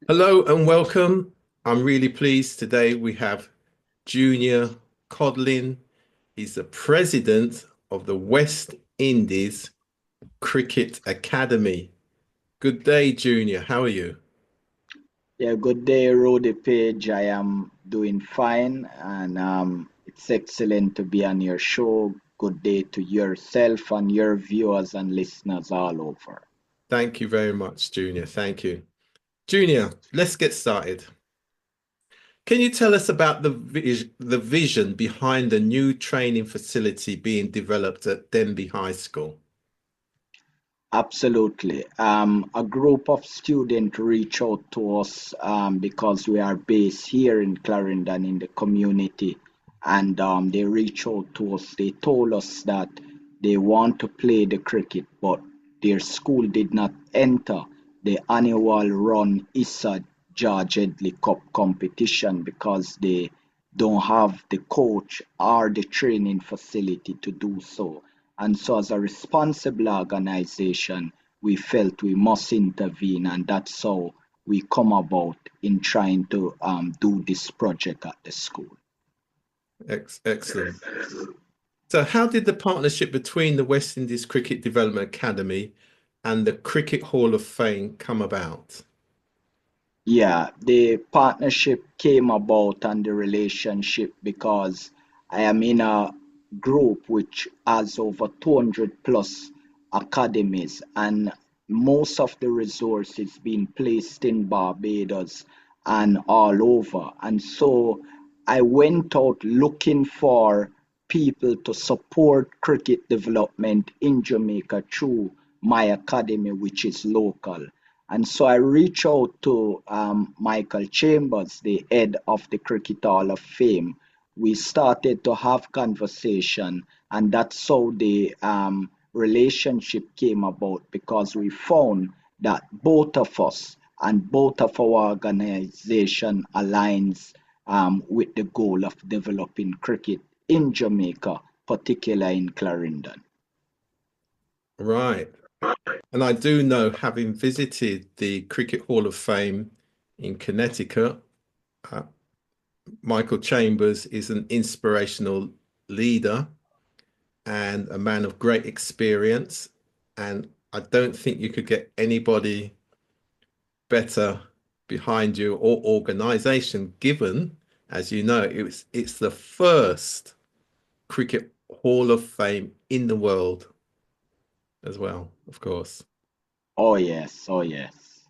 Hello and welcome. I'm really pleased today we have Junior Codlin. He's the president of the West Indies Cricket Academy. Good day, Junior. How are you? Yeah, good day, Rody Page. I am doing fine, and it's excellent to be on your show. Good day to yourself and your viewers and listeners all over. Thank you very much, Junior. Thank you. Junior, let's get started. Can you tell us about the vision behind the new training facility being developed at Denbigh High School? Absolutely. A group of students reach out to us because we are based here in Clarendon in the community, and they reach out to us. They told us that they want to play the cricket, but their school did not enter the annual run ISA George Headley Cup competition because they don't have the coach or the training facility to do so. And so, as a responsible organization, we felt we must intervene, and that's how we come about in trying to do this project at the school. Excellent. So, how did the partnership between the West Indies Cricket Development Academy and the Cricket Hall of Fame come about? Yeah, the partnership came about and the relationship because I am in a group which has over 200 plus academies, and most of the resources being placed in Barbados and all over. And so I went out looking for people to support cricket development in Jamaica through my academy, which is local. And so I reached out to Michael Chambers, the head of the Cricket Hall of Fame. We started to have conversation, and that's how the relationship came about because we found that both of us and both of our organization aligns with the goal of developing cricket in Jamaica, particularly in Clarendon. Right. And I do know, having visited the Cricket Hall of Fame in Connecticut, uh, Michael Chambers is an inspirational leader and a man of great experience. And I don't think you could get anybody better behind you or organization, given, as you know, it's the first Cricket Hall of Fame in the world as well, of course. Oh, yes, oh, yes.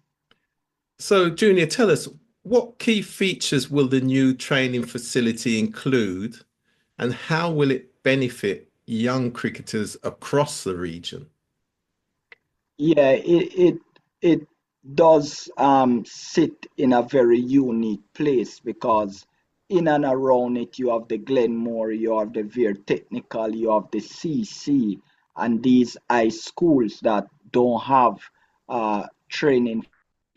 So, Junior, tell us, what key features will the new training facility include, and how will it benefit young cricketers across the region? Yeah, it does sit in a very unique place because in and around it you have the Glenmore, you have the Veer Technical, you have the CC, and these high schools that don't have training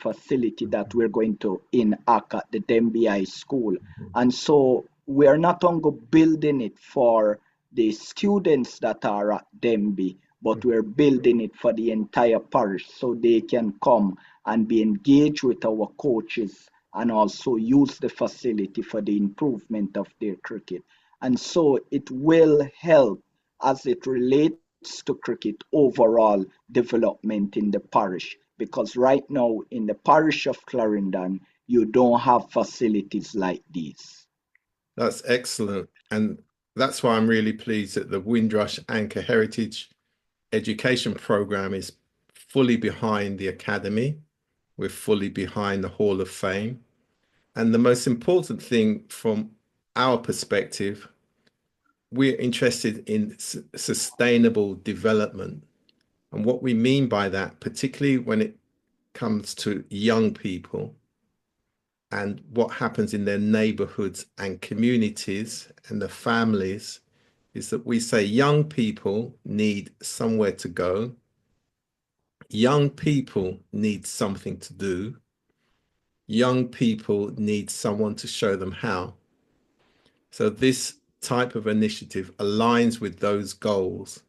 facility that we're going to enact at the Denbigh High School. And so we're not only building it for the students that are at Denbigh, but we're building it for the entire parish so they can come and be engaged with our coaches and also use the facility for the improvement of their cricket. And so it will help as it relates to cricket overall development in the parish because right now in the parish of Clarendon you don't have facilities like these. That's excellent. And that's why I'm really pleased that the Windrush Anchor Heritage Education Program is fully behind the Academy. We're fully behind the Hall of Fame. And the most important thing from our perspective, we're interested in sustainable development. And what we mean by that, particularly when it comes to young people and what happens in their neighborhoods and communities and the families, is that we say young people need somewhere to go. Young people need something to do. Young people need someone to show them how. So this type of initiative aligns with those goals,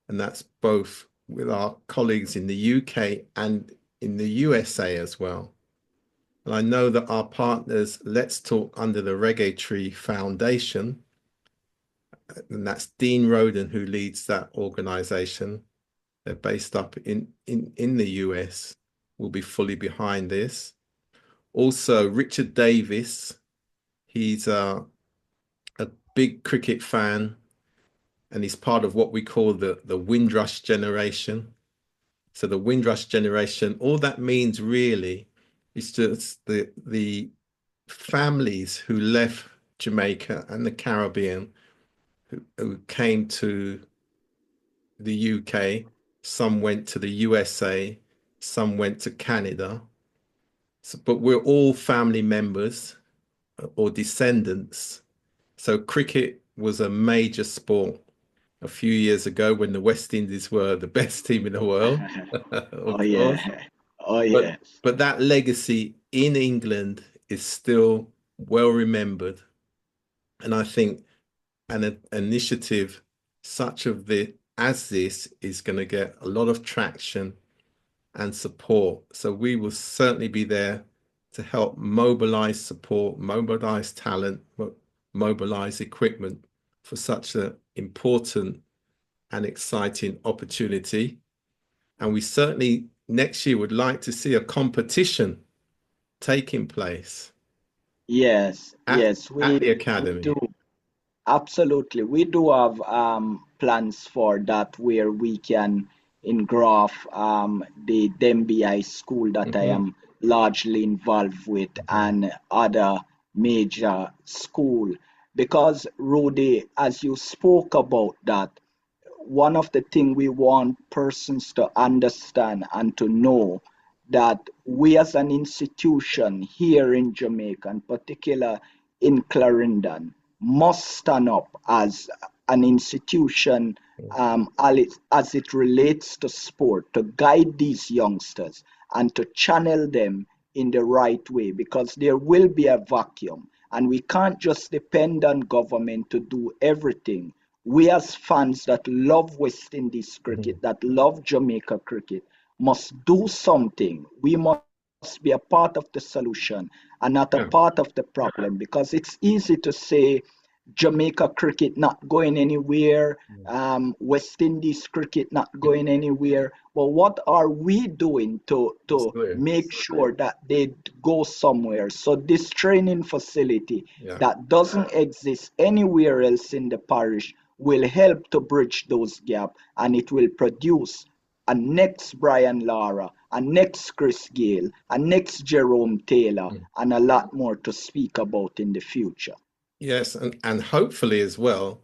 and that's both with our colleagues in the UK and in the USA as well. And I know that our partners, Let's Talk Under the Reggae Tree Foundation, and that's Dean Roden who leads that organization. They're based up in the US, will be fully behind this. Also, Richard Davis, he's a big cricket fan, and he's part of what we call the Windrush generation. So the Windrush generation, all that means really is just the families who left Jamaica and the Caribbean who came to the UK. Some went to the USA, some went to Canada. So, but we're all family members or descendants. So cricket was a major sport a few years ago when the West Indies were the best team in the world, Oh of course. yeah. Oh But yes. but that legacy in England is still well remembered. And I think an initiative such as this is going to get a lot of traction and support. So we will certainly be there to help mobilize support, mobilize talent, mobilize equipment for such an important and exciting opportunity. And we certainly next year would like to see a competition taking place Yes, at, yes, at the we academy. do. Absolutely. We do have plans for that where we can engraft the Denbigh High School that I Mhm, am largely involved with mhm, and other major school. Because Rudy, as you spoke about that, one of the things we want persons to understand and to know that we as an institution here in Jamaica, in particular in Clarendon, must stand up as an institution as it relates to sport, to guide these youngsters and to channel them in the right way because there will be a vacuum and we can't just depend on government to do everything. We as fans that love West Indies mhm. cricket, that love Jamaica cricket, must do something. We must be a part of the solution and not a part Yeah. of the problem because it's easy to say Jamaica cricket not going anywhere, Mm. West Indies cricket not going anywhere. But what are we doing It's to clear. make sure that they go somewhere? So this training facility Yeah. that doesn't exist anywhere else in the parish will help to bridge those gaps and it will produce a next Brian Lara, a next Chris Gale, a next Jerome Taylor, Mm. and a lot more to speak about in the future. Yes, and hopefully as well,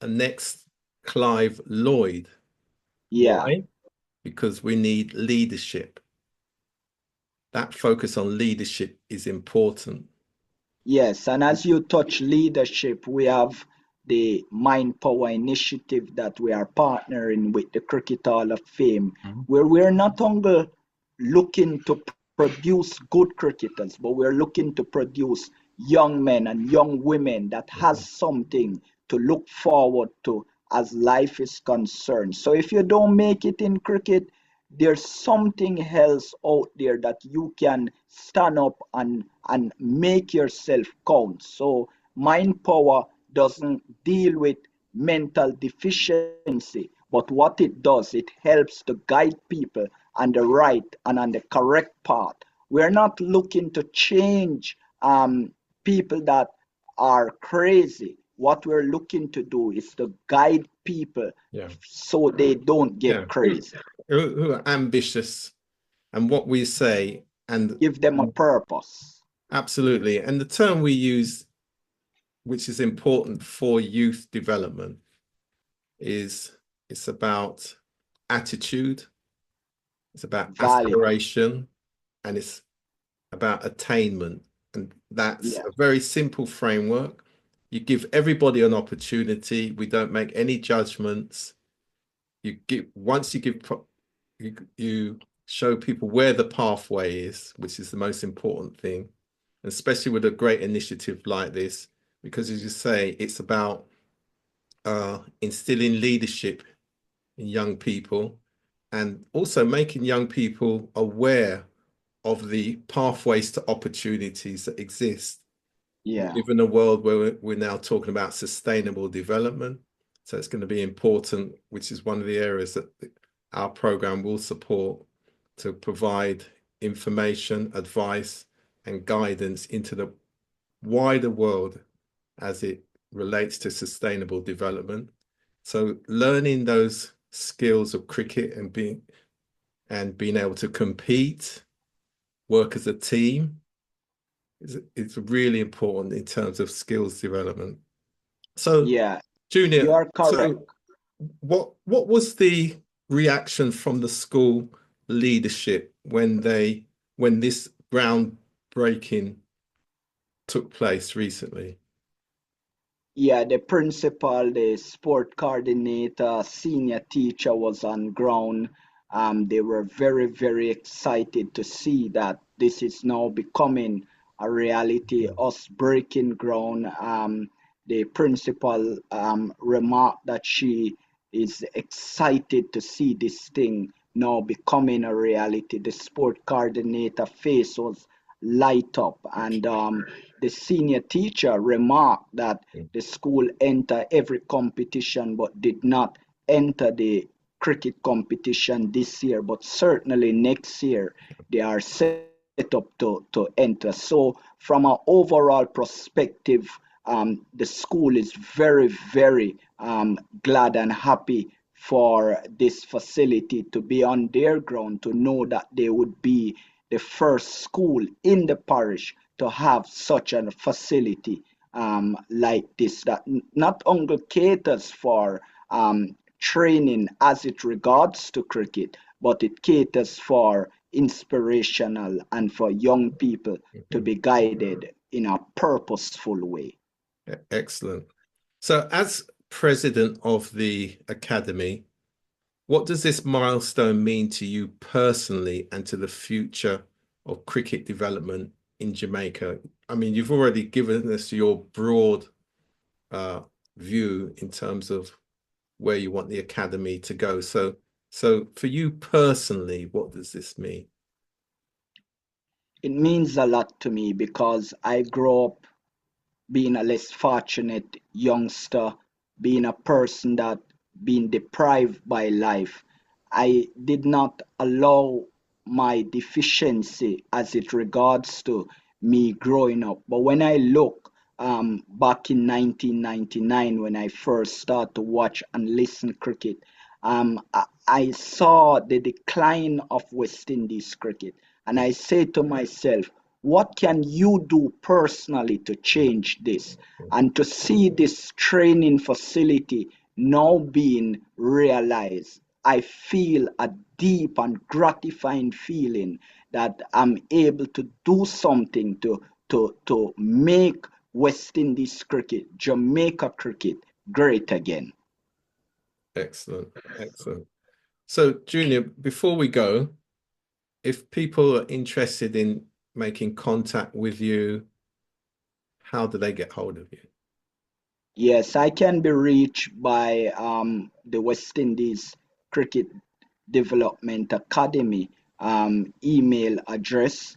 a next Clive Lloyd. Yeah. Why? Because we need leadership. That focus on leadership is important. Yes, and as you touch leadership, we have the Mind Power initiative that we are partnering with the Cricket Hall of Fame, Mhm. where we're not only looking to produce good cricketers, but we're looking to produce young men and young women that has Mhm. something to look forward to as life is concerned. So if you don't make it in cricket, there's something else out there that you can stand up and make yourself count. So mind power doesn't deal with mental deficiency, but what it does, it helps to guide people on the right and on the correct path. We're not looking to change people that are crazy. What we're looking to do is to guide people Yeah. so they don't Yeah. get crazy. Who are ambitious and what we say Give them a and purpose. absolutely. And the term we use, which is important for youth development, is it's about attitude, it's about Value. aspiration, and it's about attainment. And that's Yeah. a very simple framework. You give everybody an opportunity. We don't make any judgments. You give once you give you show people where the pathway is, which is the most important thing, especially with a great initiative like this, because as you say, it's about instilling leadership in young people and also making young people aware of the pathways to opportunities that exist. We Yeah. live in a world where we're now talking about sustainable development. So it's going to be important, which is one of the areas that our program will support, to provide information, advice, and guidance into the wider world as it relates to sustainable development. So learning those skills of cricket and being able to compete, work as a team, it's really important in terms of skills development. So, Yeah, you Junior, are correct. so what was the reaction from the school leadership when this groundbreaking took place recently? Yeah, the principal, the sport coordinator, senior teacher was on ground. They were very, very excited to see that this is now becoming a reality, us breaking ground. The principal remarked that she is excited to see this thing now becoming a reality. The sport coordinator face was light up, and the senior teacher remarked that the school enter every competition but did not enter the cricket competition this year, but certainly next year they are set up to enter. So from an overall perspective, the school is very, very glad and happy for this facility to be on their ground, to know that they would be the first school in the parish to have such a facility like this, that not only caters for training as it regards to cricket, but it caters for inspirational and for young people to be guided in a purposeful way. Excellent. So, as president of the academy, what does this milestone mean to you personally and to the future of cricket development in Jamaica? I mean, you've already given us your broad view in terms of where you want the academy to go. So for you personally, what does this mean? It means a lot to me because I grew up being a less fortunate youngster, being a person that been deprived by life. I did not allow my deficiency as it regards to me growing up. But when I look back in 1999, when I first started to watch and listen cricket, I saw the decline of West Indies cricket. And I say to myself, what can you do personally to change this? And to see this training facility now being realized, I feel a deep and gratifying feeling that I'm able to do something to make West Indies cricket, Jamaica cricket great again. Excellent, excellent. So, Junior, before we go, if people are interested in making contact with you, how do they get hold of you? Yes, I can be reached by the West Indies Cricket Development Academy email address,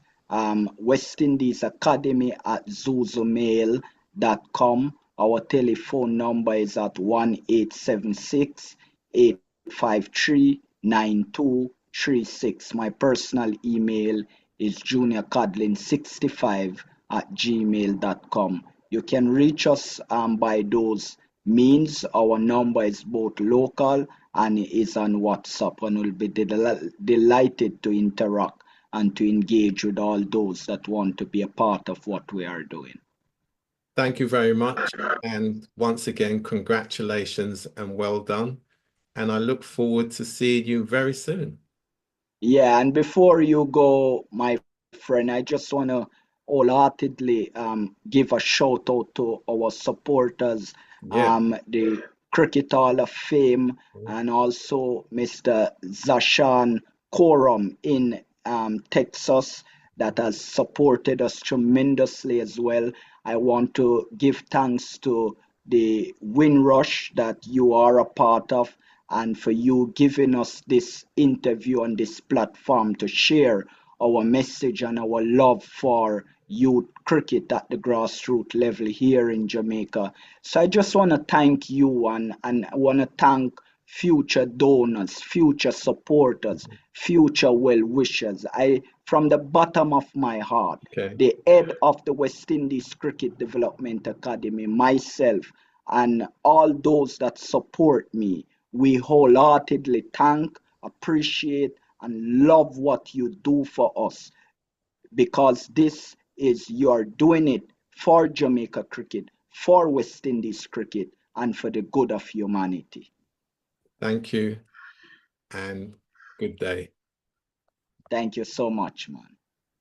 West Indies Academy at zuzumail.com. Our telephone number is at 1-876-853-9236. My personal email is juniorcodlin65 at gmail.com. You can reach us by those means. Our number is both local and is on WhatsApp, and we'll be delighted to interact and to engage with all those that want to be a part of what we are doing. Thank you very much. And once again, congratulations and well done. And I look forward to seeing you very soon. Yeah, and before you go, my friend, I just want to wholeheartedly give a shout out to our supporters, Yeah. the Cricket Hall of Fame, and also Mr. Zashan Coram in Texas that has supported us tremendously as well. I want to give thanks to the Windrush that you are a part of, and for you giving us this interview on this platform to share our message and our love for youth cricket at the grassroots level here in Jamaica. So I just want to thank you, and I want to thank future donors, future supporters, future well wishers. From the bottom of my heart, Okay. the head of the West Indies Cricket Development Academy, myself, and all those that support me, we wholeheartedly thank, appreciate, and love what you do for us, because this is, you're doing it for Jamaica cricket, for West Indies cricket, and for the good of humanity. Thank you and good day. Thank you so much, man.